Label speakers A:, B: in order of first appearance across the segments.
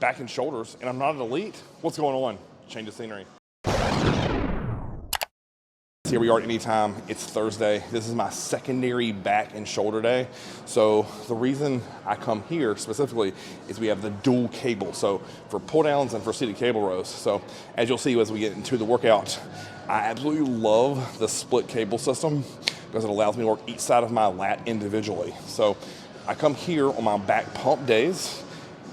A: back and shoulders, and I'm not an elite. What's going on? Change of scenery. Here we are at Anytime. It's Thursday. This is my secondary back and shoulder day. So the reason I come here specifically is we have the dual cable. So for pull downs and for seated cable rows. So as you'll see as we get into the workout, I absolutely love the split cable system because it allows me to work each side of my lat individually. So I come here on my back pump days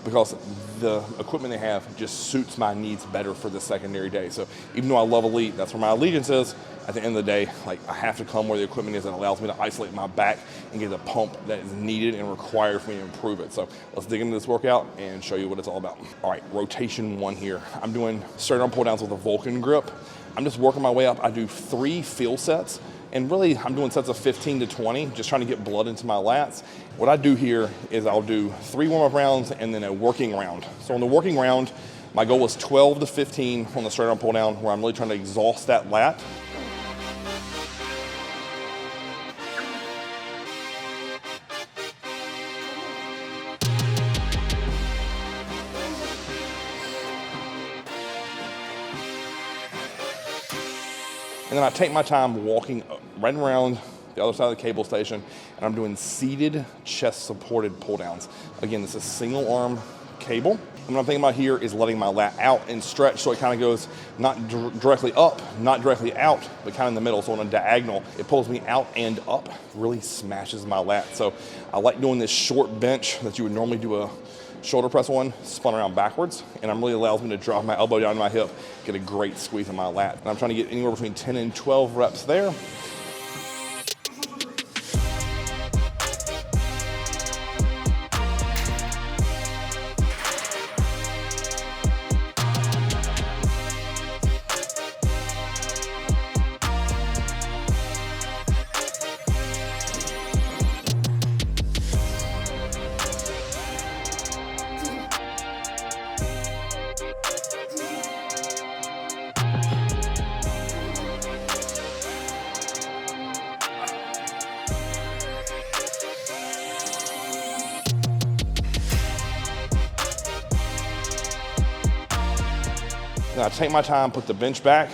A: because the equipment they have just suits my needs better for the secondary day. So even though I love elite, that's where my allegiance is, at the end of the day, like, I have to come where the equipment is that allows me to isolate my back and get the pump that is needed and required for me to improve it. So let's dig into this workout and show you what it's all about. All right, rotation 1 here. I'm doing straight arm pull downs with a Vulcan grip. I'm just working my way up. I do 3 field sets. And really, I'm doing sets of 15 to 20, just trying to get blood into my lats. What I do here is I'll do 3 warm-up rounds and then a working round. So on the working round, my goal is 12 to 15 on the straight arm pull down, where I'm really trying to exhaust that lat. And then I take my time walking right around the other side of the cable station, and I'm doing seated chest supported pull downs. Again, this is single arm cable. And what I'm thinking about here is letting my lat out and stretch so it kind of goes not directly up, not directly out, but kind of in the middle. So on a diagonal, it pulls me out and up, really smashes my lat. So I like doing this short bench that you would normally do a shoulder press on, spun around backwards, and it really allows me to drop my elbow down to my hip, get a great squeeze in my lat. And I'm trying to get anywhere between 10 and 12 reps there. Then I take my time, put the bench back,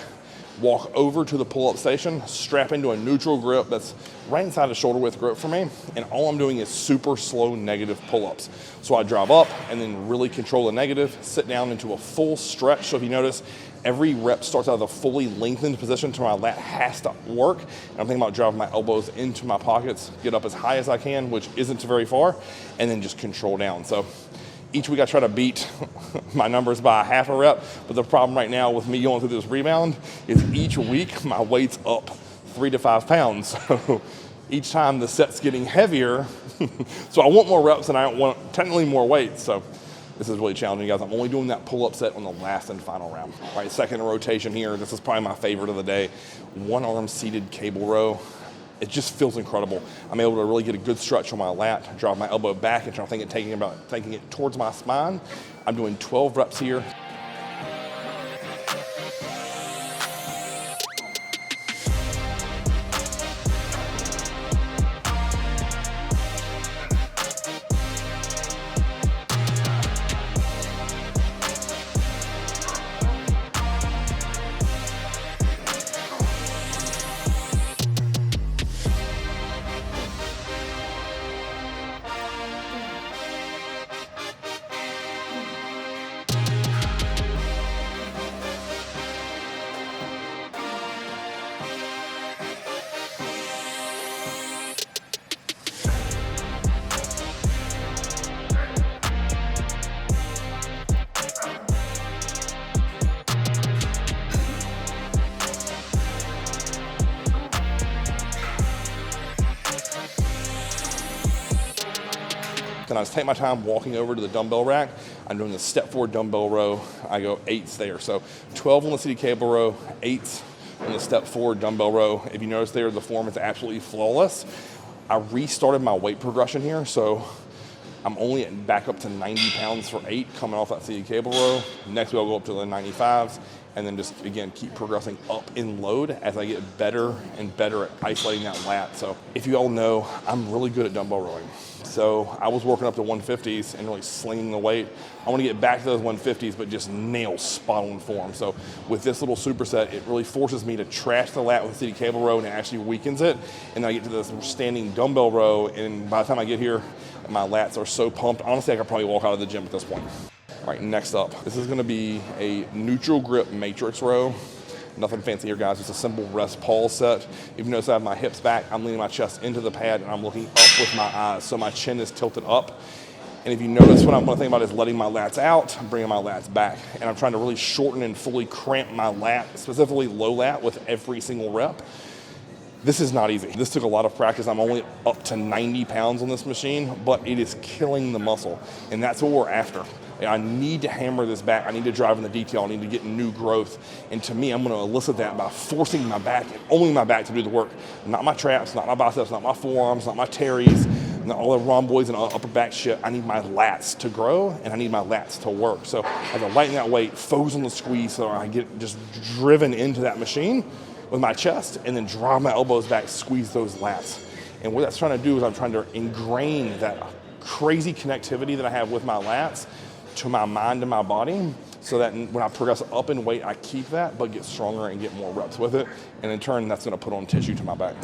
A: walk over to the pull-up station, strap into a neutral grip that's right inside the shoulder width grip for me, and all I'm doing is super slow negative pull-ups. So I drive up and then really control the negative, sit down into a full stretch. So if you notice, every rep starts out of a fully lengthened position so my lat has to work. And I'm thinking about driving my elbows into my pockets, get up as high as I can, which isn't very far, and then just control down. So each week I try to beat my numbers by a half a rep, but the problem right now with me going through this rebound is each week my weight's up 3 to 5 pounds. So each time the set's getting heavier, so I want more reps and I want technically more weight. So this is really challenging, guys. I'm only doing that pull-up set on the last and final round. All right, second rotation here. This is probably my favorite of the day. 1 arm seated cable row. It just feels incredible. I'm able to really get a good stretch on my lat, drive my elbow back, and try to think taking it towards my spine. I'm doing 12 reps here. Then I just take my time walking over to the dumbbell rack. I'm doing the step forward dumbbell row. I go 8s there. So 12 on the seated cable row, 8s on the step forward dumbbell row. If you notice there, the form is absolutely flawless. I restarted my weight progression here, so I'm only back up to 90 pounds for 8 coming off that seated cable row. Next week I'll go up to the 95s and then just, again, keep progressing up in load as I get better and better at isolating that lat. So if you all know, I'm really good at dumbbell rowing. So I was working up to 150s and really slinging the weight. I want to get back to those 150s, but just nail spot on form. So with this little superset, it really forces me to trash the lat with the CD cable row, and it actually weakens it. And then I get to this standing dumbbell row, and by the time I get here, my lats are so pumped. Honestly, I could probably walk out of the gym at this point. All right, next up, this is going to be a neutral grip matrix row. Nothing fancy here, guys. It's a simple rest pause set. If you notice I have my hips back, I'm leaning my chest into the pad, and I'm looking up with my eyes, so my chin is tilted up. And if you notice, what I'm going to think about is letting my lats out, bringing my lats back. And I'm trying to really shorten and fully cramp my lat, specifically low lat, with every single rep. This is not easy. This took a lot of practice. I'm only up to 90 pounds on this machine, but it is killing the muscle. And that's what we're after. I need to hammer this back. I need to drive in the detail. I need to get new growth. And to me, I'm going to elicit that by forcing my back and only my back to do the work. Not my traps, not my biceps, not my forearms, not my teres, not all the rhomboids and upper back shit. I need my lats to grow, and I need my lats to work. So I have to lighten that weight, focus on the squeeze so I get just driven into that machine with my chest, and then drive my elbows back, squeeze those lats. And what that's trying to do is I'm trying to ingrain that crazy connectivity that I have with my lats to my mind and my body, so that when I progress up in weight, I keep that, but get stronger and get more reps with it. And in turn, that's gonna put on tissue to my back.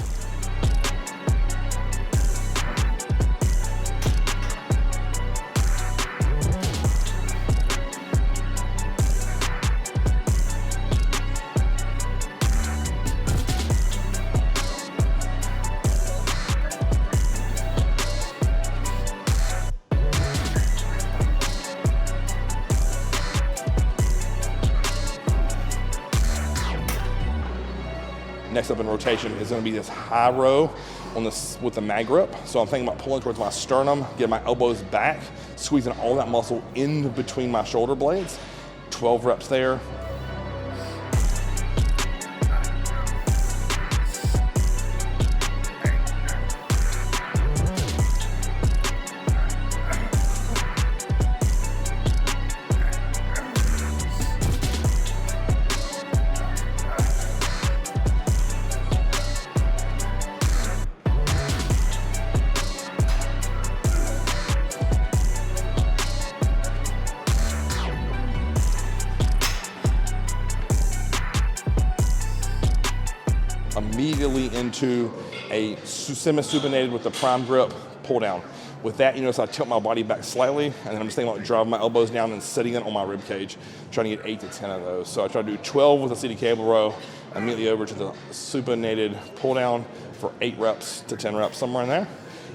A: Next up in rotation is going to be this high row on this with the mag grip. So I'm thinking about pulling towards my sternum, get my elbows back, squeezing all that muscle in between my shoulder blades. 12 reps there. Immediately into a semi-supinated with the prime grip pull down. With that, you notice I tilt my body back slightly, and then I'm just thinking about driving my elbows down and sitting it on my rib cage, trying to get 8 to 10 of those. So I try to do 12 with a CD cable row, immediately over to the supinated pull down for 8 reps to 10 reps, somewhere in there.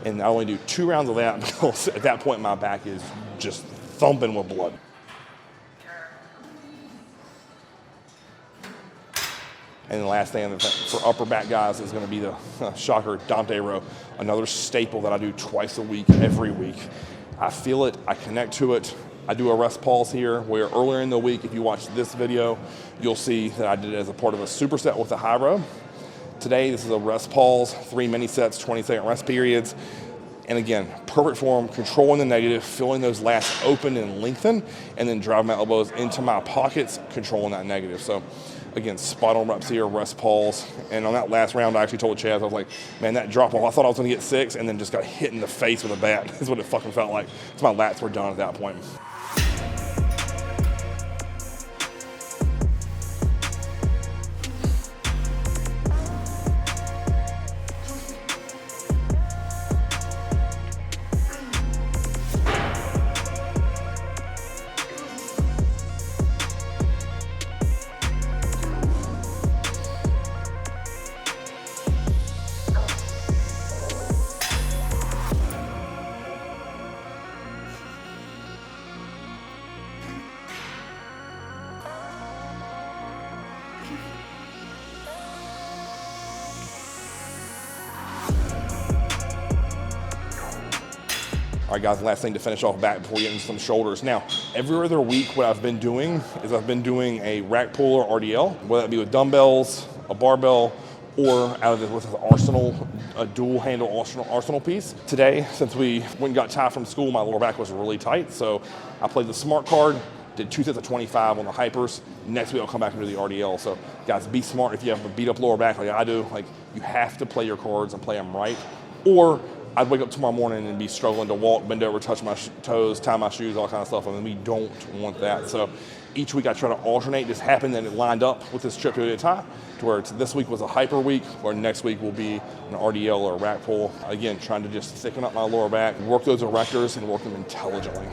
A: And I only do 2 rounds of that because at that point my back is just thumping with blood. And the last thing for upper back guys is going to be the shocker Dante row, another staple that I do twice a week, every week. I feel it, I connect to it. I do a rest pause here where earlier in the week, if you watch this video, you'll see that I did it as a part of a superset with a high row. Today, this is a rest pause, 3 mini sets, 20-second rest periods. And again, perfect form, controlling the negative, feeling those lats open and lengthen, and then drive my elbows into my pockets, controlling that negative. So again, spot on reps here, rest pause. And on that last round, I actually told Chaz, I was like, man, that drop off, I thought I was gonna get 6 and then just got hit in the face with a bat. That's what it fucking felt like. So my lats were done at that point. All right, guys, last thing to finish off back before we get into some shoulders. Now, every other week, what I've been doing is I've been doing a rack pull or RDL, whether that be with dumbbells, a barbell, or out of this with an Arsenal, a dual handle Arsenal piece. Today, since we went and got tired from school, my lower back was really tight, so I played the smart card, did 2 sets of 25 on the hypers. Next week I'll come back and do the RDL. So guys, be smart. If you have a beat up lower back like I do, like you have to play your cards and play them right, or I'd wake up tomorrow morning and be struggling to walk, bend over, touch my toes, tie my shoes, all kind of stuff. I mean, we don't want that. So each week I try to alternate. This happened and it lined up with this trip to Utah, to where this week was a hyper week, or next week will be an RDL or a rack pull. Again, trying to just thicken up my lower back, work those erectors and work them intelligently.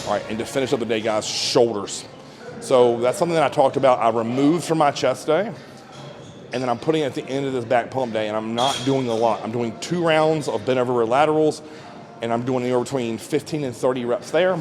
A: All right, and to finish up the day, guys, shoulders. So that's something that I talked about. I removed from my chest day, and then I'm putting it at the end of this back pump day, and I'm not doing a lot. I'm doing 2 rounds of bent over laterals, and I'm doing anywhere between 15 and 30 reps there.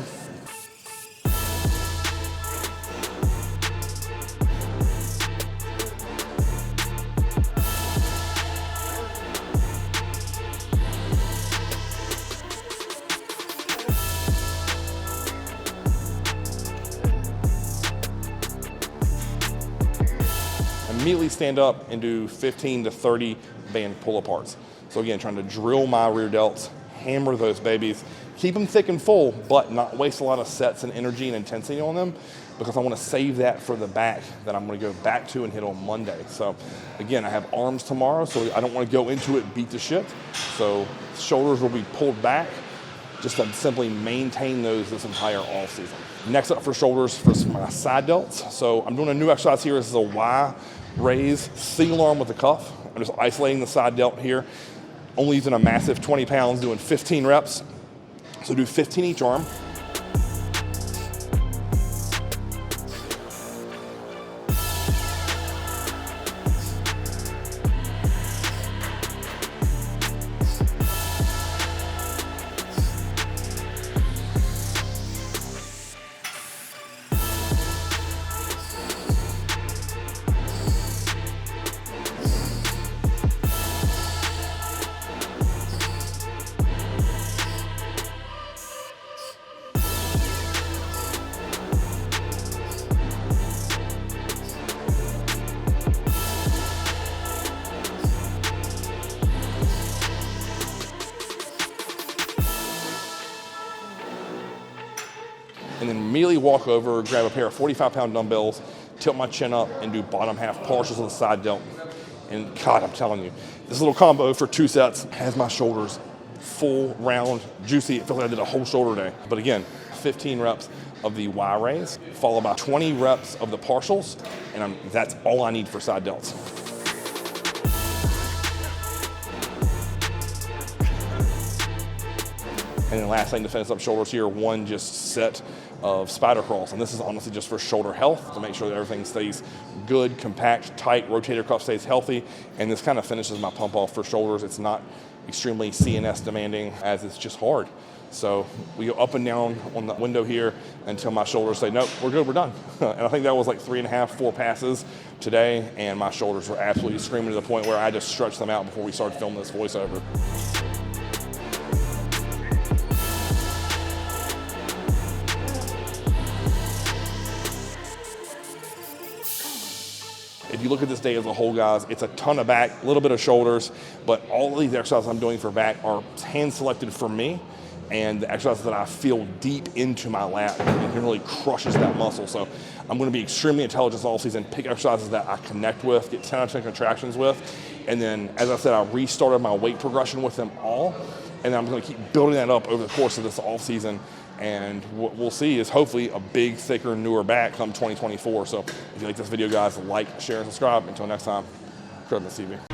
A: Immediately stand up and do 15 to 30 band pull-aparts. So again, trying to drill my rear delts, hammer those babies, keep them thick and full, but not waste a lot of sets and energy and intensity on them, because I want to save that for the back that I'm going to go back to and hit on Monday. So again, I have arms tomorrow, so I don't want to go into it beat the shit. So shoulders will be pulled back, just to simply maintain those this entire off season. Next up for shoulders, for my side delts. So I'm doing a new exercise here. This is a Y raise single arm with the cuff. I'm just isolating the side delt here, only using a massive 20 pounds, doing 15 reps. So do 15 each arm. And then immediately walk over, grab a pair of 45-pound dumbbells, tilt my chin up, and do bottom half partials of the side delt. And God, I'm telling you, this little combo for 2 sets has my shoulders full, round, juicy. It feels like I did a whole shoulder day. But again, 15 reps of the Y raise, followed by 20 reps of the partials, and that's all I need for side delts. And then last thing to finish up shoulders here, 1 just set of spider crawls. And this is honestly just for shoulder health, to make sure that everything stays good, compact, tight, rotator cuff stays healthy. And this kind of finishes my pump off for shoulders. It's not extremely CNS demanding, as it's just hard. So we go up and down on the window here until my shoulders say, nope, we're good, we're done. And I think that was like 3.5, 4 passes today. And my shoulders were absolutely screaming to the point where I just stretched them out before we started filming this voiceover. If you look at this day as a whole, guys, it's a ton of back, a little bit of shoulders, but all of these exercises I'm doing for back are hand-selected for me, and the exercises that I feel deep into my lat and it really crushes that muscle. So I'm going to be extremely intelligent all season, pick exercises that I connect with, get 10 out of 10 contractions with, and then, as I said, I restarted my weight progression with them all, and I'm going to keep building that up over the course of this off season. And what we'll see is hopefully a big, thicker, newer back come 2024. So if you like this video, guys, like, share, and subscribe. Until next time, Chris TV.